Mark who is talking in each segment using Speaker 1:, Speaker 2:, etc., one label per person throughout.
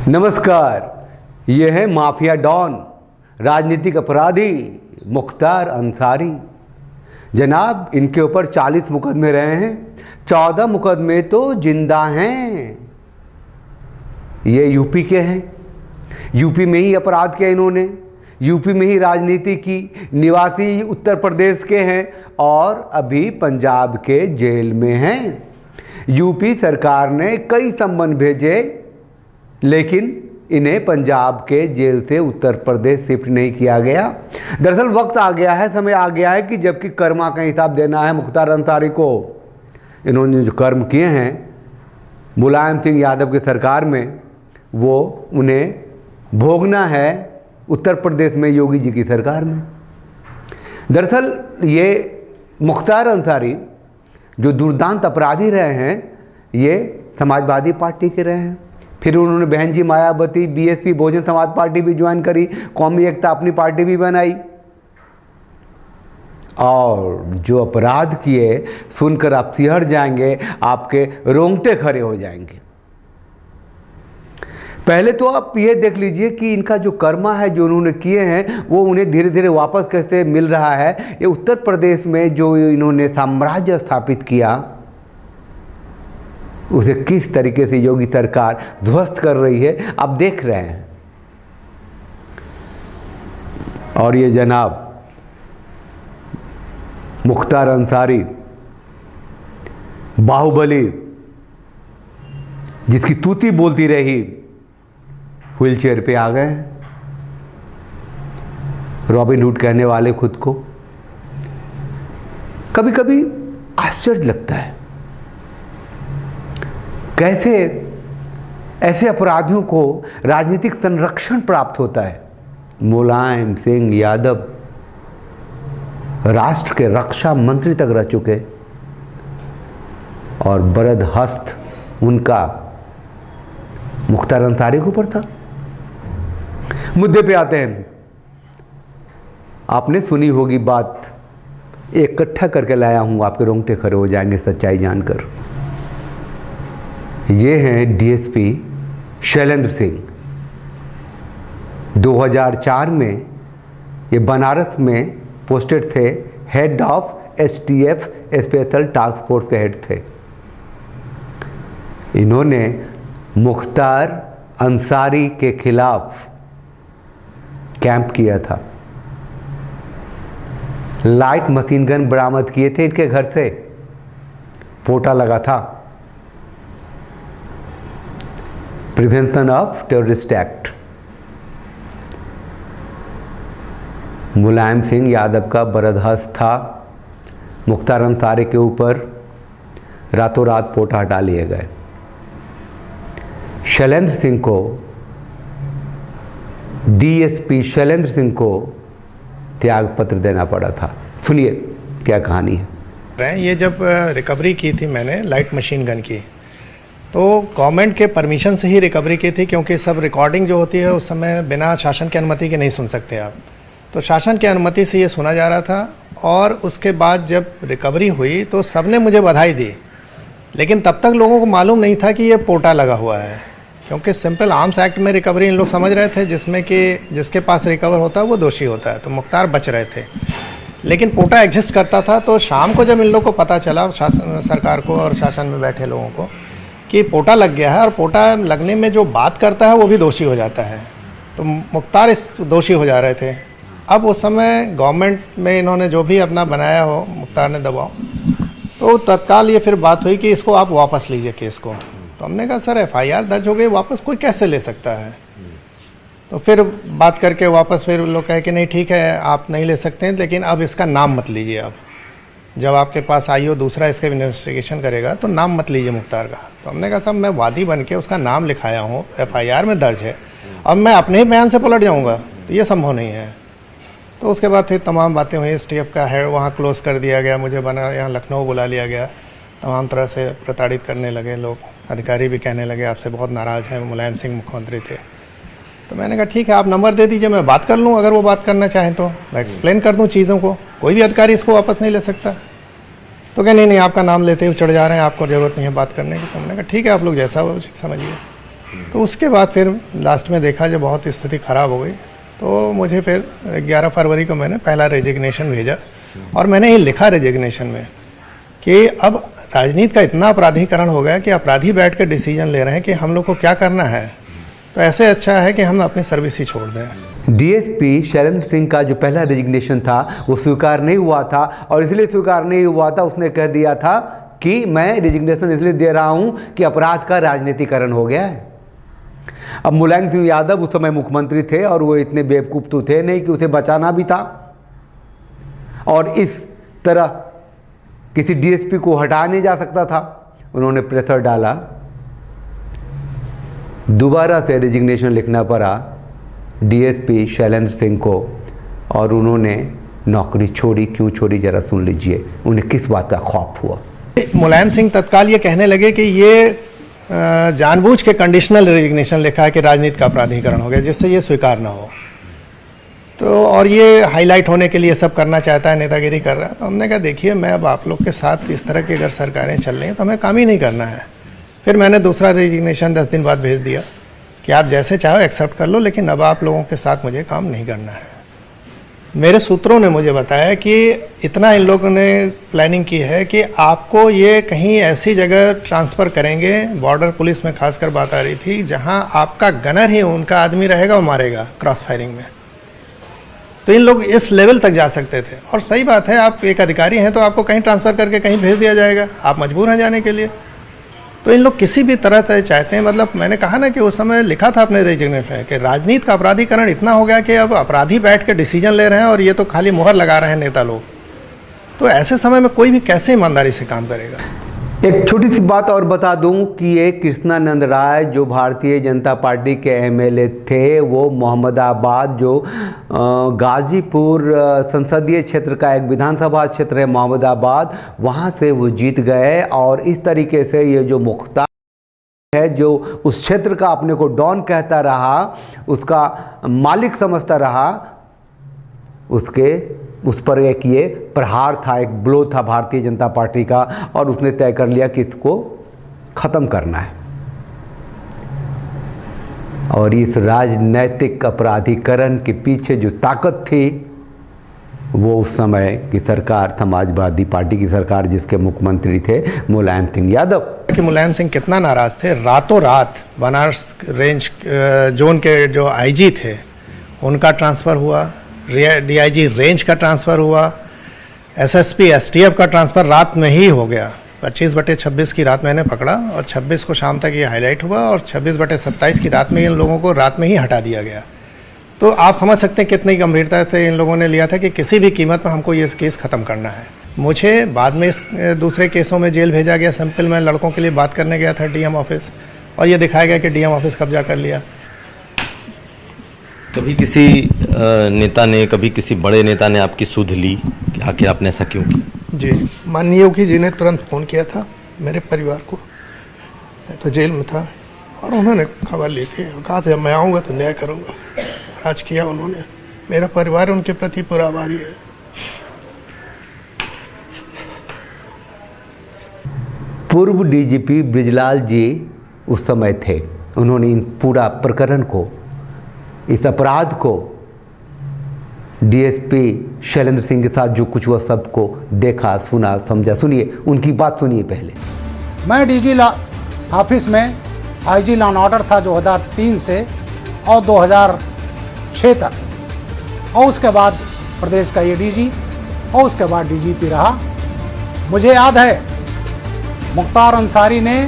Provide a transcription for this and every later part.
Speaker 1: नमस्कार, ये है माफिया डॉन, राजनीतिक अपराधी मुख्तार अंसारी। जनाब, इनके ऊपर 40 मुकदमे रहे हैं, 14 मुकदमे तो जिंदा हैं। ये यूपी के हैं, यूपी में ही अपराध किया इन्होंने, यूपी में ही राजनीति की, निवासी उत्तर प्रदेश के हैं और अभी पंजाब के जेल में हैं। यूपी सरकार ने कई सम्मन भेजे, लेकिन इन्हें पंजाब के जेल से उत्तर प्रदेश शिफ्ट नहीं किया गया। दरअसल वक्त आ गया है, समय आ गया है कि जबकि कर्मा का हिसाब देना है मुख्तार अंसारी को। इन्होंने जो कर्म किए हैं मुलायम सिंह यादव की सरकार में, वो उन्हें भोगना है उत्तर प्रदेश में योगी जी की सरकार में। दरअसल ये मुख्तार अंसारी जो दुर्दांत अपराधी रहे हैं, ये समाजवादी पार्टी के रहे हैं। फिर उन्होंने बहन जी मायावती बीएसपी बहुजन समाज पार्टी भी ज्वाइन करी, कौमी एकता अपनी पार्टी भी बनाई। और जो अपराध किए सुनकर आप सिहर जाएंगे, आपके रोंगटे खड़े हो जाएंगे। पहले तो आप ये देख लीजिए कि इनका जो कर्मा है, जो उन्होंने किए हैं, वो उन्हें धीरे धीरे वापस कैसे मिल रहा है। ये उत्तर प्रदेश में जो इन्होंने साम्राज्य स्थापित किया, उसे किस तरीके से योगी सरकार ध्वस्त कर रही है, आप देख रहे हैं। और ये जनाब मुख्तार अंसारी, बाहुबली, जिसकी तूती बोलती रही, व्हील चेयर पे आ गए हैं। रॉबिन हुड कहने वाले खुद को। कभी कभी आश्चर्य लगता है कैसे ऐसे अपराधियों को राजनीतिक संरक्षण प्राप्त होता है। मुलायम सिंह यादव राष्ट्र के रक्षा मंत्री तक रह चुके और बरदहस्त उनका मुख्तार अंसारी के ऊपर था। मुद्दे पे आते हैं। आपने सुनी होगी बात, इकट्ठा करके लाया हूं, आपके रोंगटे खड़े हो जाएंगे सच्चाई जानकर। ये हैं डीएसपी शैलेंद्र सिंह। 2004 में ये बनारस में पोस्टेड थे, head of STF special task force के हेड थे। इन्होंने मुख्तार अंसारी के खिलाफ कैंप किया था। लाइट मशीन गन बरामद किए थे इनके घर से, पोटा लगा था। Prevention of terrorist act. Mulayam Singh Yadav का बरदहस्त था, मुख्तार अंसारी के ऊपर रातों रात पोटा हटा लिए गए। शैलेंद्र सिंह को, डीएसपी शैलेंद्र सिंह को त्याग पत्र देना पड़ा था। सुनिए क्या कहानी है।
Speaker 2: ये जब रिकवरी की थी मैंने लाइट मशीन गन की, तो गवर्नमेंट के परमिशन से ही रिकवरी की थी, क्योंकि सब रिकॉर्डिंग जो होती है उस समय बिना शासन की अनुमति के नहीं सुन सकते आप। तो शासन की अनुमति से ये सुना जा रहा था। और उसके बाद जब रिकवरी हुई तो सबने मुझे बधाई दी, लेकिन तब तक लोगों को मालूम नहीं था कि ये पोटा लगा हुआ है, क्योंकि सिंपल आर्म्स एक्ट में रिकवरी इन लोग समझ रहे थे, जिसमें कि जिसके पास रिकवर होता है वो दोषी होता है। तो मुख्तार बच रहे थे, लेकिन पोटा एग्जिस्ट करता था। तो शाम को जब इन लोग को पता चला, शासन सरकार को और शासन में बैठे लोगों को, कि पोटा लग गया है और पोटा लगने में जो बात करता है वो भी दोषी हो जाता है, तो मुख्तार इस दोषी हो जा रहे थे। अब उस समय गवर्नमेंट में इन्होंने जो भी अपना बनाया हो, मुख्तार ने दबाव, तो तत्काल ये फिर बात हुई कि इसको आप वापस लीजिए केस को। तो हमने कहा सर एफआईआर दर्ज हो गई, वापस कोई कैसे ले सकता है। तो फिर बात करके वापस फिर लोग कहे कि नहीं ठीक है आप नहीं ले सकते हैं, लेकिन अब इसका नाम मत लीजिए। अब जब आपके पास आईओ दूसरा इसका इन्वेस्टिगेशन करेगा तो नाम मत लीजिए मुख्तार का। तो हमने कहा साहब मैं वादी बन के उसका नाम लिखाया हूँ, एफआईआर में दर्ज है, अब मैं अपने ही बयान से पलट जाऊँगा, तो ये संभव नहीं है। तो उसके बाद फिर तमाम बातें हुई। एसटीएफ का हेड वहाँ क्लोज कर दिया गया, मुझे बना यहाँ लखनऊ बुला लिया गया। तमाम तरह से प्रताड़ित करने लगे लोग, अधिकारी भी कहने लगे आपसे बहुत नाराज़ हैं। मुलायम सिंह मुख्यमंत्री थे। तो मैंने कहा ठीक है आप नंबर दे दीजिए, मैं बात कर लूँ, अगर वो बात करना चाहें तो मैं एक्सप्लेन कर दूँ चीज़ों को, कोई भी अधिकारी इसको वापस नहीं ले सकता। तो क्या नहीं आपका नाम लेते हुए चढ़ जा रहे हैं, आपको ज़रूरत नहीं है बात करने की। तो हमने कहा ठीक है आप लोग जैसा हो समझिए। तो उसके बाद फिर लास्ट में देखा जब बहुत स्थिति ख़राब हो गई तो मुझे फिर 11 फरवरी को मैंने पहला रेजिग्नेशन भेजा और मैंने ये लिखा रेजिग्नेशन में कि अब राजनीति का इतना अपराधीकरण हो गया कि अपराधी बैठ कर डिसीजन ले रहे हैं कि हम लोग को क्या करना है, तो ऐसे अच्छा है कि हम अपनी सर्विस ही छोड़ दें।
Speaker 1: डीएसपी शैलेंद्र सिंह का जो पहला रेजिग्नेशन था वो स्वीकार नहीं हुआ था और इसलिए स्वीकार नहीं हुआ था, उसने कह दिया था कि मैं रेजिग्नेशन इसलिए दे रहा हूं कि अपराध का राजनीतिकरण हो गया है। अब मुलायम सिंह यादव उस समय मुख्यमंत्री थे और वो इतने बेवकूफ़ तो थे नहीं कि उसे बचाना भी था और इस तरह किसी डीएसपी को हटाया नहीं जा सकता था। उन्होंने प्रेशर डाला, दोबारा से रेजिग्नेशन लिखना पड़ा डीएसपी शैलेंद्र सिंह को और उन्होंने नौकरी छोड़ी। क्यों छोड़ी जरा सुन लीजिए, उन्हें किस बात का खौफ हुआ।
Speaker 2: मुलायम सिंह तत्काल ये कहने लगे कि ये जानबूझ के कंडीशनल रेजिग्नेशन लिखा है कि राजनीति का अपराधीकरण हो गया जिससे ये स्वीकार ना हो, तो और ये हाईलाइट होने के लिए सब करना चाहता है, नेतागिरी कर रहा है। तो हमने कहा देखिए मैं अब आप लोग के साथ इस तरह की अगर सरकारें चल रही हैं तो हमें काम ही नहीं करना है। फिर मैंने दूसरा रेजिग्नेशन 10 दिन बाद भेज दिया कि आप जैसे चाहो एक्सेप्ट कर लो, लेकिन अब आप लोगों के साथ मुझे काम नहीं करना है। मेरे सूत्रों ने मुझे बताया कि इतना इन लोगों ने प्लानिंग की है कि आपको ये कहीं ऐसी जगह ट्रांसफ़र करेंगे, बॉर्डर पुलिस में खासकर बात आ रही थी, जहां आपका गनर ही उनका आदमी रहेगा और मारेगा क्रॉस फायरिंग में। तो इन लोग इस लेवल तक जा सकते थे और सही बात है, आप एक अधिकारी हैं तो आपको कहीं ट्रांसफ़र करके कहीं भेज दिया जाएगा, आप मजबूर हैं जाने के लिए। तो इन लोग किसी भी तरह से चाहते हैं, मतलब मैंने कहा ना कि उस समय लिखा था अपने रेजिग्नेशन में कि राजनीति का अपराधीकरण इतना हो गया कि अब अपराधी बैठ के डिसीजन ले रहे हैं और ये तो खाली मुहर लगा रहे हैं नेता लोग। तो ऐसे समय में कोई भी कैसे ईमानदारी से काम करेगा।
Speaker 1: एक छोटी सी बात और बता दूं कि ये कृष्णानंद राय जो भारतीय जनता पार्टी के एमएलए थे, वो मोहम्मदाबाद जो गाजीपुर संसदीय क्षेत्र का एक विधानसभा क्षेत्र है मोहम्मदाबाद, वहाँ से वो जीत गए और इस तरीके से ये जो मुख्तार है जो उस क्षेत्र का अपने को डॉन कहता रहा, उसका मालिक समझता रहा, उस पर एक ये प्रहार था, एक ब्लो था भारतीय जनता पार्टी का और उसने तय कर लिया कि इसको ख़त्म करना है। और इस राजनैतिक अपराधीकरण के पीछे जो ताकत थी वो उस समय की सरकार, समाजवादी पार्टी की सरकार जिसके मुख्यमंत्री थे मुलायम सिंह यादव।
Speaker 2: कि मुलायम सिंह कितना नाराज़ थे, रातों रात बनारस रेंज जोन के जो आईजी थे उनका ट्रांसफ़र हुआ, डीआईजी रेंज का ट्रांसफ़र हुआ, एसएसपी एसटीएफ का ट्रांसफ़र रात में ही हो गया। 25/26 की रात मैंने पकड़ा और 26 को शाम तक ये हाईलाइट हुआ और 26/27 की रात में इन लोगों को रात में ही हटा दिया गया। तो आप समझ सकते हैं कितनी गंभीरता से इन लोगों ने लिया था कि किसी भी कीमत पर हमको ये केस ख़त्म करना है। मुझे बाद में इस दूसरे केसों में जेल भेजा गया। सिंपल मैं लड़कों के लिए बात करने गया था डीएम ऑफिस और ये दिखाया गया कि डीएम ऑफिस कब्जा कर लिया।
Speaker 3: कभी किसी नेता ने, कभी किसी बड़े नेता ने आपकी सुध ली कि आखिर आपने ऐसा क्यों किया?
Speaker 2: जी, माननीय योगी जी ने तुरंत फ़ोन किया था मेरे परिवार को, मैं तो जेल में था और उन्होंने खबर ली थी और कहा था जब मैं आऊँगा तो न्याय करूँगा। आज किया उन्होंने। मेरा परिवार उनके प्रति पूरा आभारी है।
Speaker 1: पूर्व डीजीपी बृजलाल जी उस समय थे, उन्होंने इन पूरा प्रकरण को, इस अपराध को डीएसपी शैलेंद्र सिंह के साथ जो कुछ हुआ सबको देखा, सुना, समझा। सुनिए, उनकी बात सुनिए पहले।
Speaker 4: मैं डीजी ऑफिस में आईजी लॉ एंड ऑर्डर था 2003 से और 2006 तक और उसके बाद प्रदेश का एडीजी और उसके बाद डीजीपी रहा। मुझे याद है मुख्तार अंसारी ने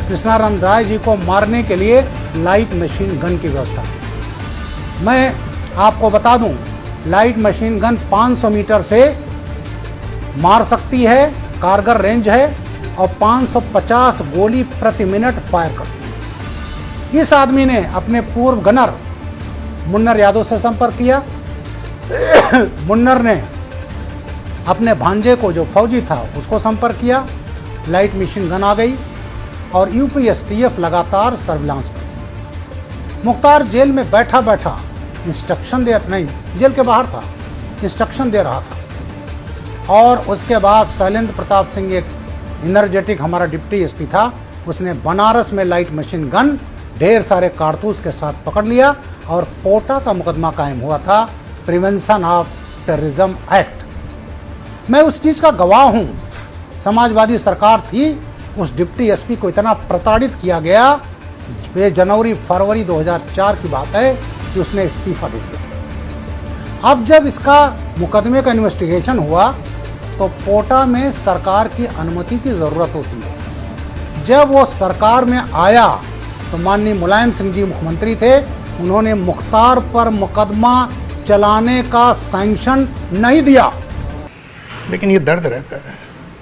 Speaker 4: कृष्णानंद राय जी को मारने के लिए लाइट मशीन गन की व्यवस्था की। मैं आपको बता दूं, लाइट मशीन गन 500 मीटर से मार सकती है, कारगर रेंज है और 550 गोली प्रति मिनट फायर करती है। इस आदमी ने अपने पूर्व गनर मुन्नर यादव से संपर्क किया। मुन्नर ने अपने भांजे को जो फौजी था उसको संपर्क किया। लाइट मशीन गन आ गई और यूपी एसटीएफ लगातार सर्विलांस पर थी। मुख्तार जेल में बैठा बैठा इंस्ट्रक्शन दे, नहीं जेल के बाहर था, इंस्ट्रक्शन दे रहा था। और उसके बाद शैलेंद्र प्रताप सिंह, एक एनर्जेटिक हमारा डिप्टी एसपी था, उसने बनारस में लाइट मशीन गन ढेर सारे कारतूस के साथ पकड़ लिया और पोटा का मुकदमा कायम हुआ था, प्रिवेंशन ऑफ टेररिज्म एक्ट। मैं उस चीज़ का गवाह हूँ। समाजवादी सरकार थी, उस डिप्टी एसपी को इतना प्रताड़ित किया गया, ये जनवरी फरवरी 2004 की बात है कि उसने इस्तीफा दे दिया। अब जब इसका मुकदमे का इन्वेस्टिगेशन हुआ तो पोटा में सरकार की अनुमति की ज़रूरत होती है। जब वो सरकार में आया तो माननीय मुलायम सिंह जी मुख्यमंत्री थे, उन्होंने मुख्तार पर मुकदमा चलाने का सैंक्शन नहीं दिया।
Speaker 2: लेकिन ये दर्द रहता है।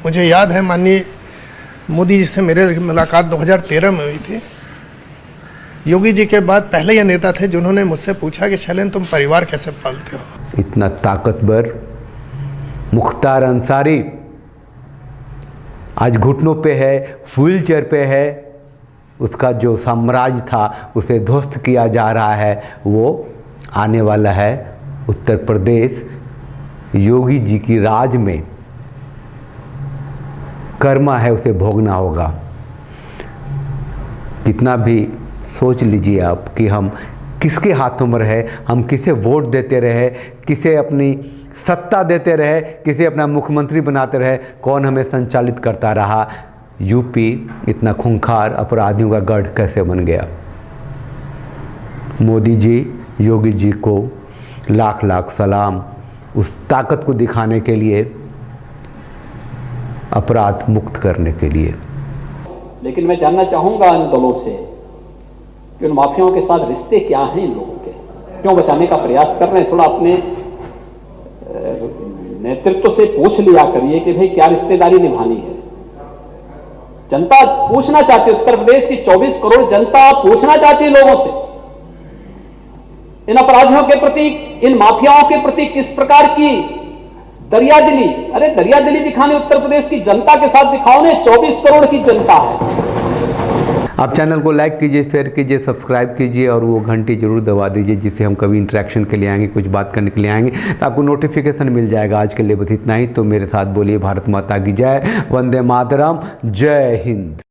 Speaker 2: मुझे याद है माननीय मोदी जी से मेरे मुलाकात 2013 में हुई थी। योगी जी के बाद पहले ये नेता थे जिन्होंने मुझसे पूछा कि शैलेंद्र तुम परिवार कैसे पालते हो।
Speaker 1: इतना ताकतवर मुख्तार अंसारी आज घुटनों पे है, व्हील चेयर पे है। उसका जो साम्राज्य था उसे ध्वस्त किया जा रहा है। वो आने वाला है उत्तर प्रदेश योगी जी की राज में। कर्मा है, उसे भोगना होगा। कितना भी सोच लीजिए आप कि हम किसके हाथों में रहे, हम किसे वोट देते रहे, किसे अपनी सत्ता देते रहे, किसे अपना मुख्यमंत्री बनाते रहे, कौन हमें संचालित करता रहा। यूपी इतना खूंखार अपराधियों का गढ़ कैसे बन गया। मोदी जी, योगी जी को लाख लाख सलाम उस ताकत को दिखाने के लिए, अपराध मुक्त करने के लिए।
Speaker 5: लेकिन मैं जानना चाहूंगा इन दलों से कि उन माफियाओं के साथ रिश्ते क्या हैं इन लोगों के, क्यों बचाने का प्रयास कर रहे हैं। थोड़ा अपने नेतृत्व से पूछ लिया करिए कि भाई क्या रिश्तेदारी निभानी है। जनता पूछना चाहती है, उत्तर प्रदेश की 24 करोड़ जनता पूछना चाहती है लोगों से, इन अपराधियों के प्रति, इन माफियाओं के प्रति किस प्रकार की दरियादिली। अरे दरियादिली दिखाने उत्तर प्रदेश की जनता के साथ दिखाओ ने, 24 करोड़ की जनता है।
Speaker 1: आप चैनल को लाइक कीजिए, शेयर कीजिए, सब्सक्राइब कीजिए और वो घंटी जरूर दबा दीजिए, जिससे हम कभी इंटरेक्शन के लिए आएंगे, कुछ बात करने के लिए आएंगे तो आपको नोटिफिकेशन मिल जाएगा। आज के लिए बस इतना ही। तो मेरे साथ बोलिए भारत माता की जय, वंदे मातरम, जय हिंद।